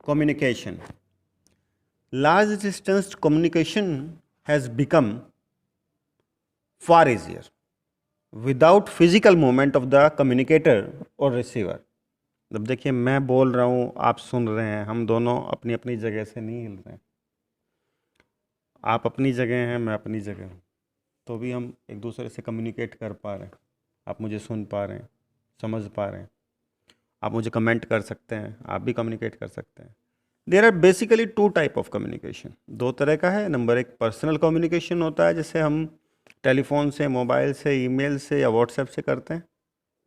Communication. Large distance communication has become far easier without physical movement of the communicator or receiver. जब देखिए मैं बोल रहा हूँ, आप सुन रहे हैं, हम दोनों अपनी अपनी जगह से नहीं हिल रहे हैं। आप अपनी जगह हैं, मैं अपनी जगह हूँ, तो भी हम एक दूसरे से कम्युनिकेट कर पा रहे हैं। आप मुझे सुन पा रहे हैं, समझ पा रहे हैं, आप मुझे कमेंट कर सकते हैं, आप भी कम्युनिकेट कर सकते हैं। There are basically two type of communication, दो तरह का है। नंबर एक पर्सनल कम्युनिकेशन होता है, जैसे हम टेलीफोन से, मोबाइल से, ईमेल से या व्हाट्सएप से करते हैं,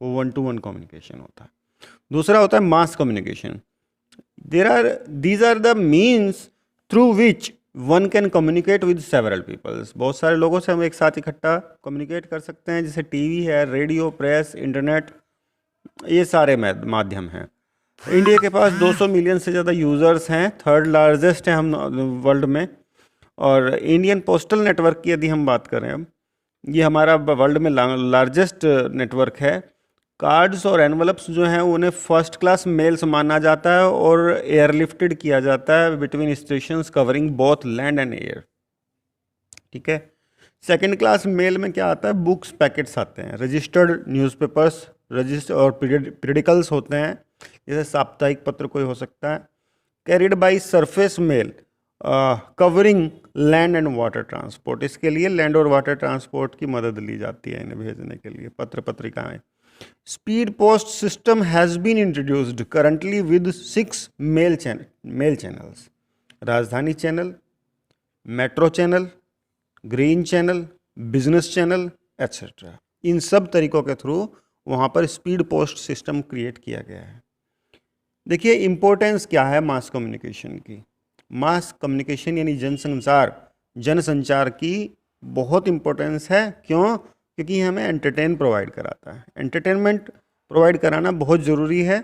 वो 1-to-1 कम्युनिकेशन होता है। दूसरा होता है mass communication. These are the means through which one can communicate with several peoples. बहुत सारे लोगों से हम एक साथ इकट्ठा कम्युनिकेट कर सकते हैं, जैसे टीवी है, रेडियो, प्रेस, इंटरनेट, ये सारे माध्यम हैं। इंडिया के पास 200 मिलियन से ज़्यादा यूज़र्स हैं, थर्ड लार्जेस्ट हैं हम वर्ल्ड में। और इंडियन पोस्टल नेटवर्क की यदि हम बात करें, अब ये हमारा वर्ल्ड में लार्जेस्ट नेटवर्क है। कार्ड्स और एनवलप्स जो हैं उन्हें फर्स्ट क्लास मेल्स माना जाता है और एयरलिफ्टेड किया जाता है between stations covering both land and air. ठीक है। सेकंड क्लास मेल में क्या आता है? बुक्स, पैकेट्स आते हैं, रजिस्टर्ड न्यूज़पेपर्स, रजिस्टर और पीरियडिकल्स होते हैं, जैसे साप्ताहिक पत्र कोई हो सकता है। Carried by surface mail covering land and water transport, इसके लिए लैंड और वाटर ट्रांसपोर्ट की मदद ली जाती है इन्हें भेजने के लिए, पत्र पत्रिकाएं। Speed post system has been introduced currently with 6 mail channels, Rajdhani channel, metro channel, green channel, business channel etcetera. इन सब तरीकों के थ्रू वहाँ पर स्पीड पोस्ट सिस्टम क्रिएट किया गया है। देखिए इम्पोर्टेंस क्या है मास कम्युनिकेशन की। मास कम्युनिकेशन यानी जनसंचार की बहुत इम्पोर्टेंस है। क्यों? क्योंकि ये हमें एंटरटेन प्रोवाइड कराता है। एंटरटेनमेंट प्रोवाइड कराना बहुत ज़रूरी है।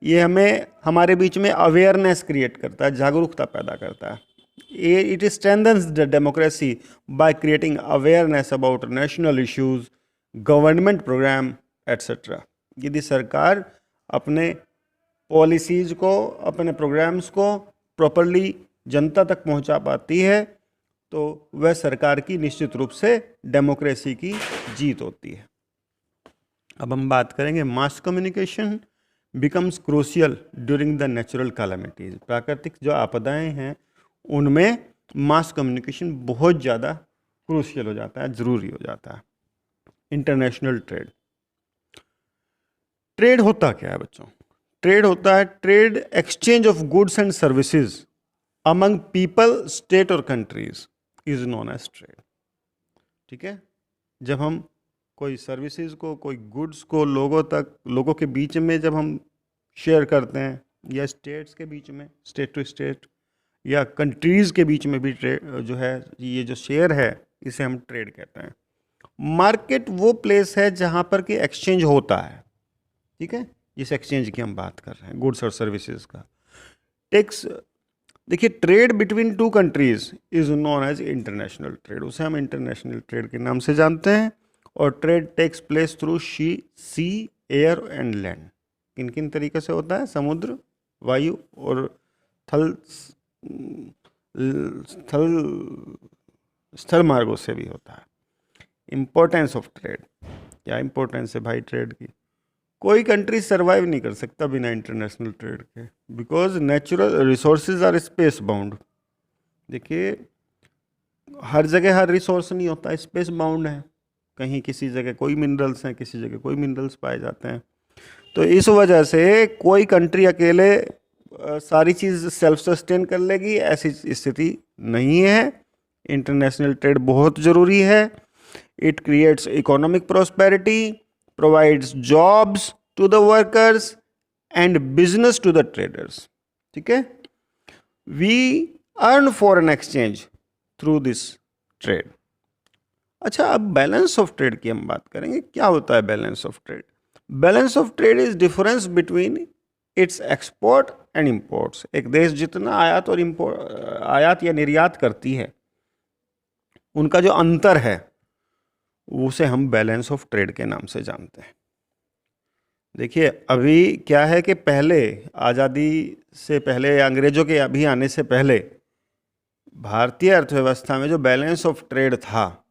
ये हमें हमारे बीच में अवेयरनेस क्रिएट करता है, जागरूकता पैदा करता है। It strengthens the democracy by creating awareness about national issues, government program, etc. यदि सरकार अपने पॉलिसीज़ को, अपने प्रोग्राम्स को प्रॉपरली जनता तक पहुंचा पाती है, तो वह सरकार की निश्चित रूप से डेमोक्रेसी की जीत होती है। अब हम बात करेंगे mass communication becomes crucial during the natural calamities. प्राकृतिक जो आपदाएं हैं उनमें मास कम्युनिकेशन बहुत ज़्यादा क्रूशियल हो जाता है, ज़रूरी हो जाता है। International trade. ट्रेड होता क्या है बच्चों? ट्रेड होता है trade exchange of goods and services among people, state और countries is known as trade. ठीक है। जब हम कोई सर्विसेज को, कोई गुड्स को लोगों के बीच में जब हम शेयर करते हैं, या स्टेट्स के बीच में, स्टेट टू स्टेट, या कंट्रीज़ के बीच में भी ट्रेड जो है, ये जो शेयर है, इसे हम ट्रेड कहते हैं। मार्केट वो प्लेस है जहाँ पर कि एक्सचेंज होता है। ठीक है। इस एक्सचेंज की हम बात कर रहे हैं, गुड्स और सर्विसेज का। टेक्स देखिए, trade between 2 countries is known as international trade, उसे हम इंटरनेशनल ट्रेड के नाम से जानते हैं। और trade takes place through sea, air and land. किन किन तरीके से होता है? समुद्र, वायु और स्थल मार्गों से भी होता है। इम्पोर्टेंस ऑफ ट्रेड, क्या इम्पोर्टेंस है भाई ट्रेड की? कोई कंट्री सर्वाइव नहीं कर सकता बिना इंटरनेशनल ट्रेड के, because natural resources are space bound. देखिए हर जगह हर रिसोर्स नहीं होता, स्पेस बाउंड है। कहीं किसी जगह कोई मिनरल्स हैं, किसी जगह कोई मिनरल्स पाए जाते हैं। तो इस वजह से कोई कंट्री अकेले सारी चीज़ सेल्फ सस्टेन कर लेगी, ऐसी स्थिति नहीं है। इंटरनेशनल ट्रेड बहुत ज़रूरी है। It creates economic prosperity, provides jobs to the workers and business to the traders. ठीक है। We earn foreign exchange through this trade. अच्छा, अब बैलेंस ऑफ ट्रेड की हम बात करेंगे। क्या होता है balance of trade? Balance of trade is difference between its export and imports. एक देश जितना आयात या निर्यात करती है, उनका जो अंतर है उसे हम बैलेंस ऑफ ट्रेड के नाम से जानते हैं। देखिए अभी क्या है कि पहले आज़ादी से पहले या अंग्रेजों के अभी आने से पहले भारतीय अर्थव्यवस्था में जो बैलेंस ऑफ ट्रेड था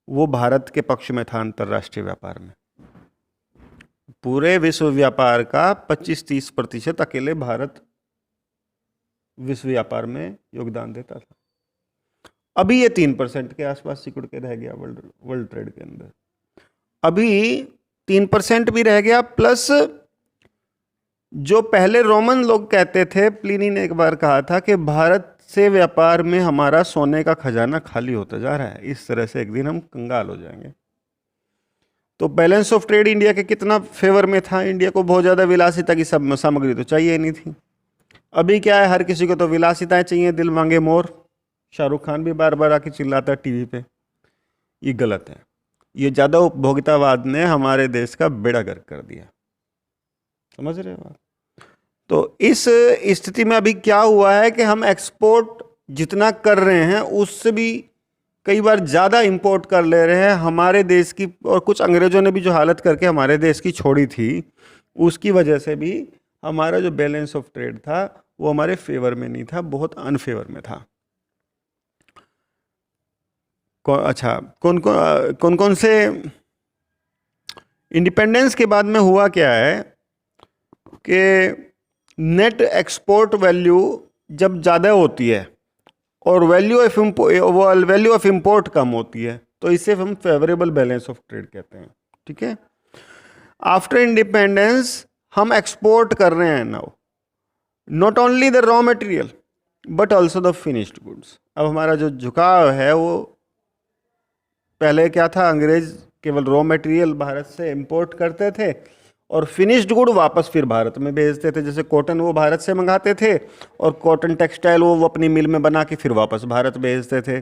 वो भारत के पक्ष में था अंतर्राष्ट्रीय व्यापार में। पूरे विश्व व्यापार का 25-30% अकेले भारत विश्व व्यापार में योगदान देता था। अभी ये 3% के आसपास सिकुड़ के रह गया वर्ल्ड ट्रेड के अंदर। अभी 3% भी रह गया, प्लस जो पहले रोमन लोग कहते थे, प्लिनी ने एक बार कहा था कि भारत से व्यापार में हमारा सोने का खजाना खाली होता जा रहा है, इस तरह से एक दिन हम कंगाल हो जाएंगे। तो बैलेंस ऑफ ट्रेड इंडिया के कितना फेवर में था। इंडिया को बहुत ज़्यादा विलासिता की सब सामग्री तो चाहिए ही नहीं थी। अभी क्या है, हर किसी को तो विलासिताएं चाहिए, दिल मांगे मोर। शाहरुख खान भी बार बार आके चिल्लाता है टीवी पे। ये गलत है। ये ज़्यादा उपभोक्तावाद ने हमारे देश का बेड़ा गर्क कर दिया। समझ रहे हो आप? तो इस स्थिति में अभी क्या हुआ है कि हम एक्सपोर्ट जितना कर रहे हैं उससे भी कई बार ज़्यादा इंपोर्ट कर ले रहे हैं हमारे देश की। और कुछ अंग्रेज़ों ने भी जो हालत करके हमारे देश की छोड़ी थी, उसकी वजह से भी हमारा जो बैलेंस ऑफ ट्रेड था वो हमारे फेवर में नहीं था, बहुत अनफेवर में था। अच्छा, कौन कौन से इंडिपेंडेंस के बाद में हुआ क्या है कि नेट एक्सपोर्ट वैल्यू जब ज़्यादा होती है और वैल्यू ऑफ इंपोर्ट कम होती है, तो इसे हम फेवरेबल बैलेंस ऑफ ट्रेड कहते हैं। ठीक है। आफ्टर इंडिपेंडेंस हम एक्सपोर्ट कर रहे हैं now, not only the raw material but also the finished goods. अब हमारा जो झुकाव है वो, पहले क्या था, अंग्रेज केवल रॉ मटेरियल भारत से इंपोर्ट करते थे और फिनिश्ड गुड वापस फिर भारत में भेजते थे। जैसे कॉटन वो भारत से मंगाते थे और कॉटन टेक्सटाइल वो अपनी मिल में बना के फिर वापस भारत भेजते थे।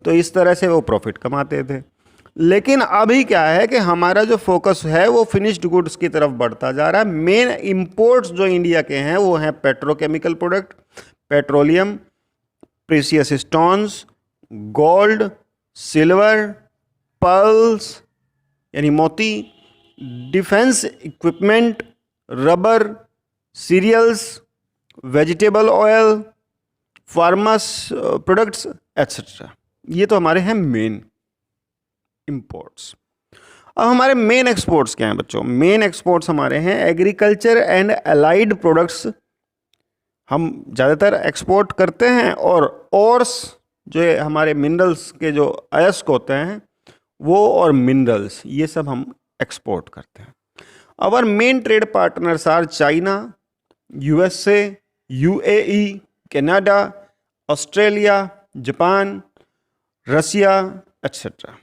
तो इस तरह से वो प्रॉफिट कमाते थे। लेकिन अभी क्या है कि हमारा जो फोकस है वो फिनिश्ड गुड्स की तरफ बढ़ता जा रहा है। मेन इंपोर्ट्स जो इंडिया के हैं वो हैं petrochemical product, petroleum, precious stones, gold, silver, pearls यानी मोती, defence equipment, rubber, cereals, vegetable oil, pharma products etcetera. ये तो हमारे हैं मेन इंपोर्ट्स। अब हमारे मेन एक्सपोर्ट्स क्या हैं बच्चों? मेन एक्सपोर्ट्स हमारे हैं एग्रीकल्चर एंड अलाइड प्रोडक्ट्स, हम ज़्यादातर एक्सपोर्ट करते हैं। और जो हमारे मिनरल्स के जो अयस्क होते हैं वो, और मिनरल्स, ये सब हम एक्सपोर्ट करते हैं। Our main trade partners are China, USA, UAE, Canada, Australia, Japan, Russia etcetera.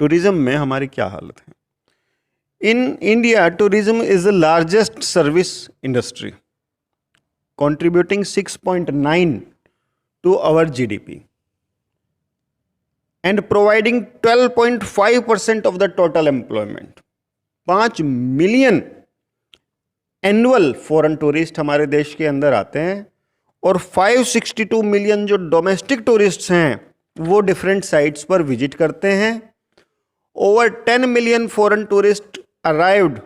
Tourism में हमारी क्या हालत है? In India tourism is the largest service industry, contributing 6.9 to our GDP and providing 12.5% of the total employment. 5 million annual foreign tourist हमारे देश के अंदर आते हैं और 562 मिलियन जो डोमेस्टिक टूरिस्ट्स हैं वो डिफरेंट साइट्स पर विजिट करते हैं। Over 10 million foreign tourist arrived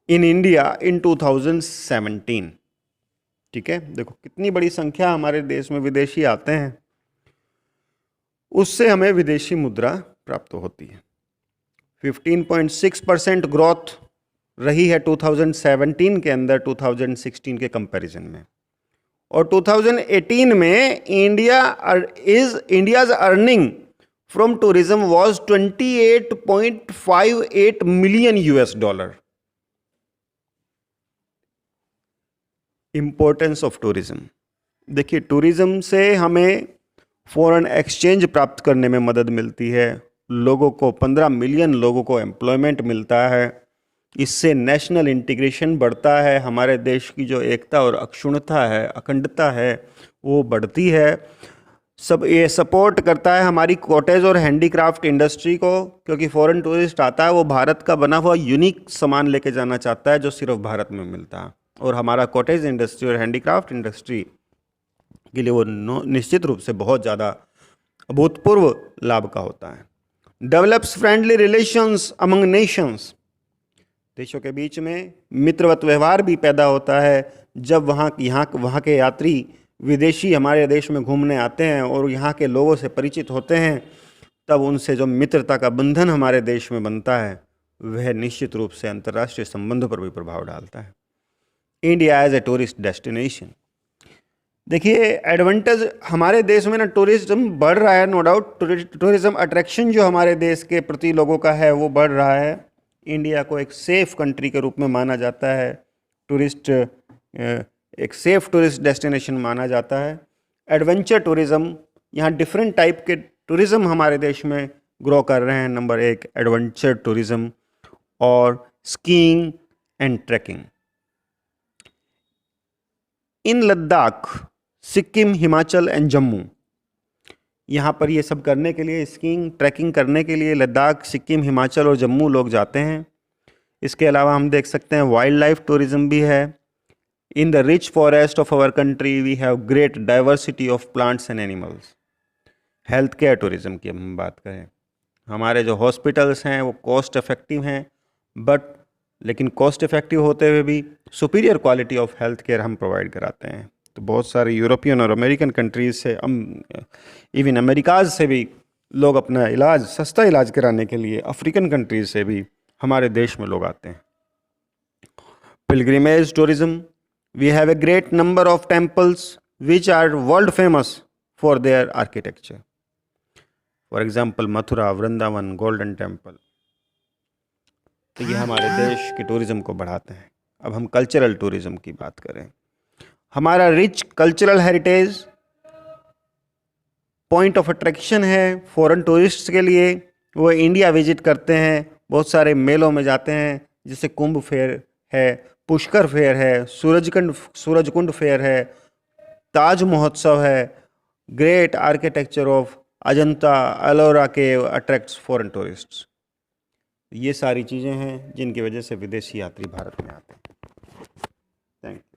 in India in 2017। ठीक है, देखो कितनी बड़ी संख्या हमारे देश में विदेशी आते हैं, उससे हमें विदेशी मुद्रा प्राप्त होती है। 15.6% ग्रोथ रही है 2017 के अंदर 2016 के कंपैरिजन में। और 2018 में India's earning from tourism was 28.58 million $। Importance of tourism, देखिए टूरिज्म से हमें फॉरेन एक्सचेंज प्राप्त करने में मदद मिलती है। लोगों को 15 मिलियन लोगों को एम्प्लॉयमेंट मिलता है। इससे नेशनल इंटीग्रेशन बढ़ता है, हमारे देश की जो एकता और अक्षुण्णता है, अखंडता है, वो बढ़ती है। सब ये सपोर्ट करता है हमारी कॉटेज और हैंडीक्राफ्ट इंडस्ट्री को, क्योंकि फॉरेन टूरिस्ट आता है वो भारत का बना हुआ यूनिक सामान लेके जाना चाहता है जो सिर्फ भारत में मिलता है। और हमारा कॉटेज इंडस्ट्री और हैंडीक्राफ्ट इंडस्ट्री के लिए वो निश्चित रूप से बहुत ज़्यादा अभूतपूर्व लाभ का होता है। Develops friendly relations among Nations, देशों के बीच में मित्रवत व्यवहार भी पैदा होता है जब वहाँ के यात्री विदेशी हमारे देश में घूमने आते हैं और यहाँ के लोगों से परिचित होते हैं, तब उनसे जो मित्रता का बंधन हमारे देश में बनता है वह निश्चित रूप से अंतर्राष्ट्रीय संबंधों पर भी प्रभाव डालता है। India as a tourist destination, देखिए एडवांटेज हमारे देश में ना टूरिज्म बढ़ रहा है, नो डाउट टूरिज्म अट्रैक्शन जो हमारे देश के प्रति लोगों का है वो बढ़ रहा है। इंडिया को एक सेफ़ कंट्री के रूप में माना जाता है, एक सेफ़ टूरिस्ट डेस्टिनेशन माना जाता है। एडवेंचर टूरिज़्म, यहाँ डिफरेंट टाइप के टूरिज़्म हमारे देश में ग्रो कर रहे हैं। नंबर 1 एडवेंचर टूरिज़्म और skiing and trekking. In Ladakh, Sikkim, Himachal and Jammu, यहाँ पर ये सब करने के लिए, स्कीइंग ट्रैकिंग करने के लिए लद्दाख, सिक्किम, हिमाचल और जम्मू लोग जाते हैं। इसके अलावा हम देख सकते हैं वाइल्ड लाइफ टूरिज़्म भी है। In the rich forest of our country we have great diversity of plants and animals. Health care tourism की हम बात करें, हमारे जो हॉस्पिटल्स हैं वो कॉस्ट इफ़ेक्टिव हैं, लेकिन कॉस्ट इफ़ेक्टिव होते हुए भी superior quality of health care हम प्रोवाइड कराते हैं। तो बहुत सारे यूरोपियन और अमेरिकन कंट्रीज़ से, इवन अमेरिकाज से भी लोग अपना इलाज, सस्ता इलाज कराने के लिए अफ्रीकन कंट्रीज़ से भी हमारे देश में लोग आते हैं। Pilgrimage tourism, we have a great number of temples which are world famous for their architecture. For example Mathura, Vrindavan, Golden Temple. तो ये हमारे देश के टूरिज़्म को बढ़ाते हैं। अब हम कल्चरल टूरिज़्म की बात करें, हमारा rich cultural heritage point of attraction है फॉरेन टूरिस्ट्स के लिए। वो इंडिया विजिट करते हैं, बहुत सारे मेलों में जाते हैं, जैसे कुंभ फेयर है, पुष्कर फेयर है, सूरजकुंड फेयर है, ताज महोत्सव है। Great architecture of Ajanta Ellora cave attracts foreign tourists. ये सारी चीज़ें हैं जिनकी वजह से विदेशी यात्री भारत में आते हैं। Thank you.